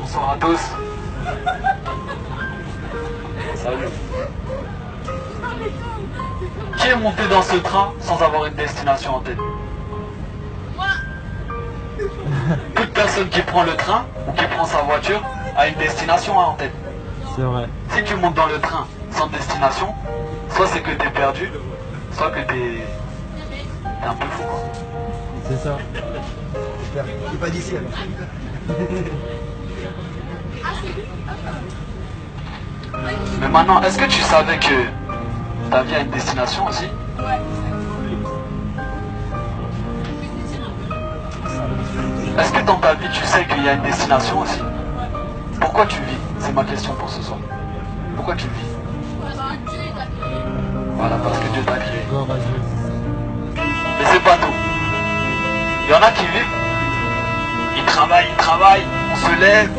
Bonsoir à tous. Salut. Qui est monté dans ce train sans avoir une destination en tête? Toute personne qui prend le train ou qui prend sa voiture a une destination en tête. C'est vrai. Si tu montes dans le train sans destination, soit c'est que t'es perdu, soit que t'es un peu fou, quoi. C'est ça. Il est pas d'ici alors. Mais maintenant, est-ce que tu savais que ta vie a une destination aussi? Est-ce que dans ta vie, tu sais qu'il y a une destination aussi? Pourquoi tu vis? C'est ma question pour ce soir. Pourquoi tu vis? Voilà, parce que Dieu t'a créé. Gloire à Dieu. Mais c'est pas tout. Il y en a qui vivent, ils travaillent, on se lève,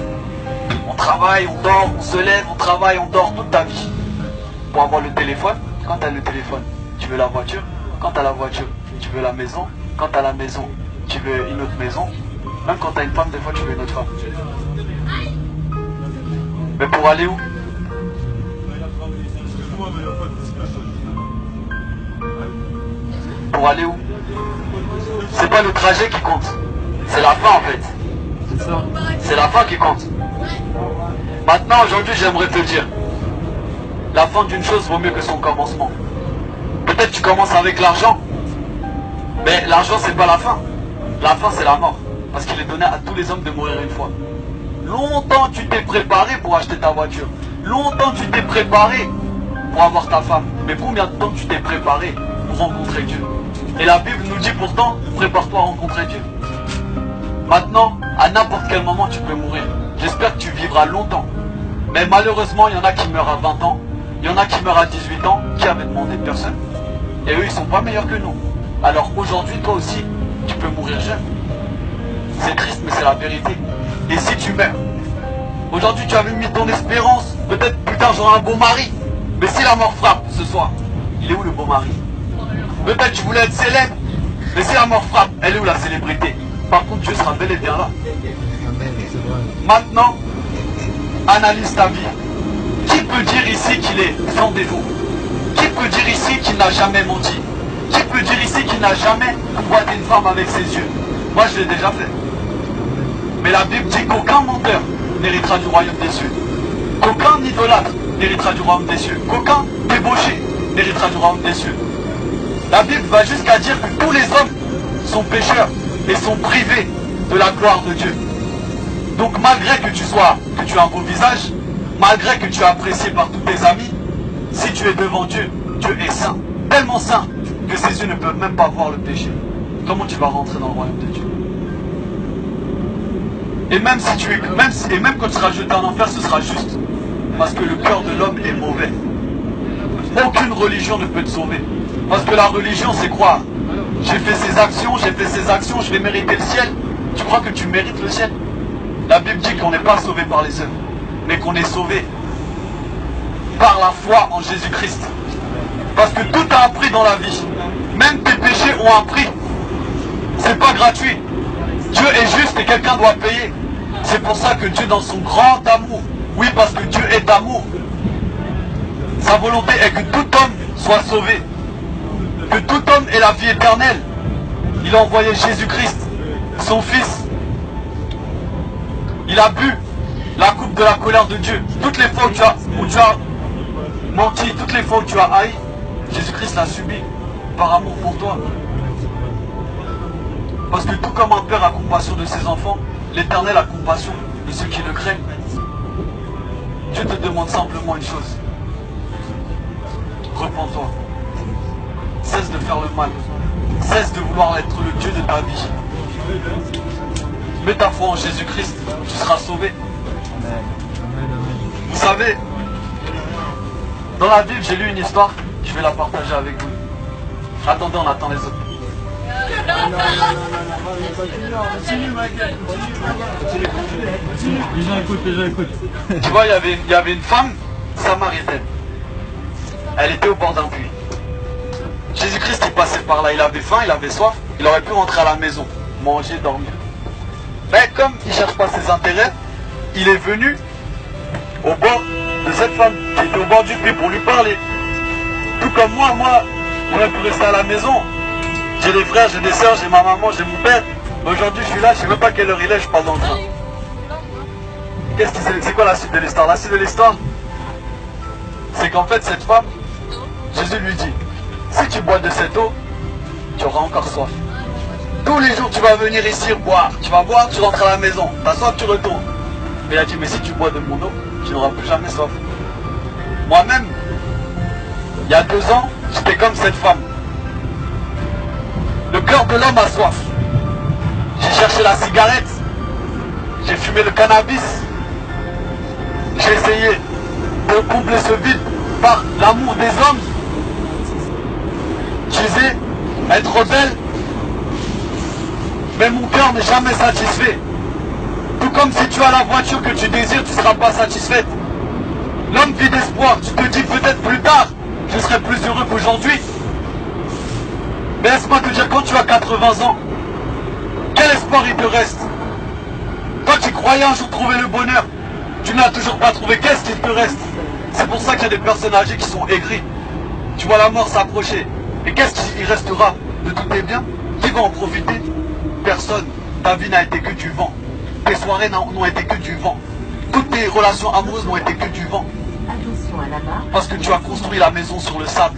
on travaille, on dort, on se lève, on travaille, on dort toute ta vie. Pour avoir le téléphone, quand tu as le téléphone, tu veux la voiture. Quand tu as la voiture, tu veux la maison. Quand tu as la maison, tu veux une autre maison. Même quand tu as une femme, des fois tu veux une autre femme. Mais pour aller où? Pour aller où? C'est pas le trajet qui compte, c'est la fin en fait. C'est ça. C'est la fin qui compte. Maintenant, aujourd'hui, j'aimerais te dire, la fin d'une chose vaut mieux que son commencement. Peut-être tu commences avec l'argent, mais l'argent c'est pas la fin. La fin c'est la mort, parce qu'il est donné à tous les hommes de mourir une fois. Longtemps tu t'es préparé pour acheter ta voiture. Longtemps tu t'es préparé pour avoir ta femme. Mais combien de temps tu t'es préparé pour rencontrer Dieu? Et la Bible nous dit pourtant, prépare-toi à rencontrer Dieu. Maintenant, à n'importe quel moment tu peux mourir. J'espère que tu vivras longtemps. Mais malheureusement, il y en a qui meurent à 20 ans. Il y en a qui meurent à 18 ans, qui avaient demandé personne. Et eux, ils sont pas meilleurs que nous. Alors aujourd'hui, toi aussi, tu peux mourir jeune. C'est triste, mais c'est la vérité. Et si tu meurs, aujourd'hui tu avais mis ton espérance, peut-être plus tard j'aurai un beau mari. Mais si la mort frappe ce soir, il est où le beau mari? Peut-être tu voulais être célèbre, mais si la mort frappe, elle est où la célébrité? Par contre, Dieu sera bel et bien là. Amen, c'est vrai. Maintenant, analyse ta vie. Qui peut dire ici qu'il est sans défaut? Qui peut dire ici qu'il n'a jamais menti? Qui peut dire ici qu'il n'a jamais convoité une femme avec ses yeux? Moi, je l'ai déjà fait. Mais la Bible dit qu'aucun menteur n'héritera du royaume des cieux. Qu'aucun idolâtre n'héritera du royaume des cieux. Qu'aucun débauché n'héritera du royaume des cieux. La Bible va jusqu'à dire que tous les hommes sont pécheurs et sont privés de la gloire de Dieu. Donc malgré que tu aies un beau visage, malgré que tu es apprécié par tous tes amis, si tu es devant Dieu, Dieu est saint. Tellement saint que ses yeux ne peuvent même pas voir le péché. Comment tu vas rentrer dans le royaume de Dieu? Et même si tu es, même quand tu seras jeté en enfer, ce sera juste. Parce que le cœur de l'homme est mauvais. Aucune religion ne peut te sauver. Parce que la religion, c'est croire. J'ai fait ces actions, je vais mériter le ciel. Tu crois que tu mérites le ciel? La Bible dit qu'on n'est pas sauvé par les œuvres, mais qu'on est sauvé par la foi en Jésus-Christ. Parce que tout a un prix dans la vie. Même tes péchés ont un prix. C'est pas gratuit. Dieu est juste et quelqu'un doit payer. C'est pour ça que Dieu, dans son grand amour, oui, parce que Dieu est amour, sa volonté est que tout homme soit sauvé, que tout homme ait la vie éternelle. Il a envoyé Jésus-Christ, son Fils. Il a bu la coupe de la colère de Dieu. Toutes les fois où tu as menti, toutes les fois où tu as haï, Jésus-Christ l'a subi par amour pour toi. Parce que tout comme un père a compassion de ses enfants, l'Éternel a compassion de ceux qui le craignent. Dieu te demande simplement une chose. Repens-toi. Cesse de faire le mal. Cesse de vouloir être le Dieu de ta vie. Mets ta foi en Jésus-Christ, tu seras sauvé. Vous savez, dans la Bible, j'ai lu une histoire, je vais la partager avec vous. Attendez, on attend les autres. Les gens écoutent. Tu vois, il y avait une femme samaritaine. Elle était au bord d'un puits. Jésus-Christ, il passait par là, il avait faim, il avait soif, il aurait pu rentrer à la maison, manger, dormir. Ben, comme il cherche pas ses intérêts, il est venu au bord de cette femme qui était au bord du puits pour lui parler. Tout comme moi, j'aurais pu rester à la maison. J'ai des frères, j'ai des soeurs, j'ai ma maman, j'ai mon père. Aujourd'hui, je suis là, je sais même pas quelle heure il est, je passe dans le train. C'est quoi la suite de l'histoire? La suite de l'histoire, c'est qu'en fait, cette femme, Jésus lui dit, si tu bois de cette eau, tu auras encore soif. Tous les jours, tu vas venir ici boire. Tu vas boire, tu rentres à la maison. T'as soif, tu retournes. Mais il a dit, mais si tu bois de mon eau, tu n'auras plus jamais soif. Moi-même, il y a 2 ans, j'étais comme cette femme. Le cœur de l'homme a soif. J'ai cherché la cigarette. J'ai fumé le cannabis. J'ai essayé de combler ce vide par l'amour des hommes. Je disais, être rebelle. Mais mon cœur n'est jamais satisfait. Tout comme si tu as la voiture que tu désires, tu ne seras pas satisfaite. L'homme vit d'espoir. Tu te dis peut-être plus tard, je serai plus heureux qu'aujourd'hui. Mais laisse-moi te dire, quand tu as 80 ans, quel espoir il te reste? Toi tu croyais un jour trouver le bonheur, tu ne l'as toujours pas trouvé, qu'est-ce qu'il te reste? C'est pour ça qu'il y a des personnes âgées qui sont aigries. Tu vois la mort s'approcher. Et qu'est-ce qu'il restera de tous tes biens? Qui va en profiter? Personne. Ta vie n'a été que du vent. Tes soirées n'ont été que du vent. Toutes tes relations amoureuses n'ont été que du vent. Parce que tu as construit la maison sur le sable.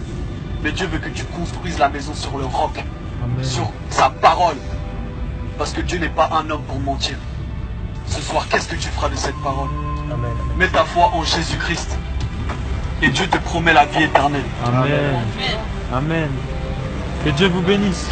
Mais Dieu veut que tu construises la maison sur le roc. Amen. Sur sa parole. Parce que Dieu n'est pas un homme pour mentir. Ce soir, qu'est-ce que tu feras de cette parole? Amen. Mets ta foi en Jésus-Christ. Et Dieu te promet la vie éternelle. Amen. Amen. Que Dieu vous bénisse.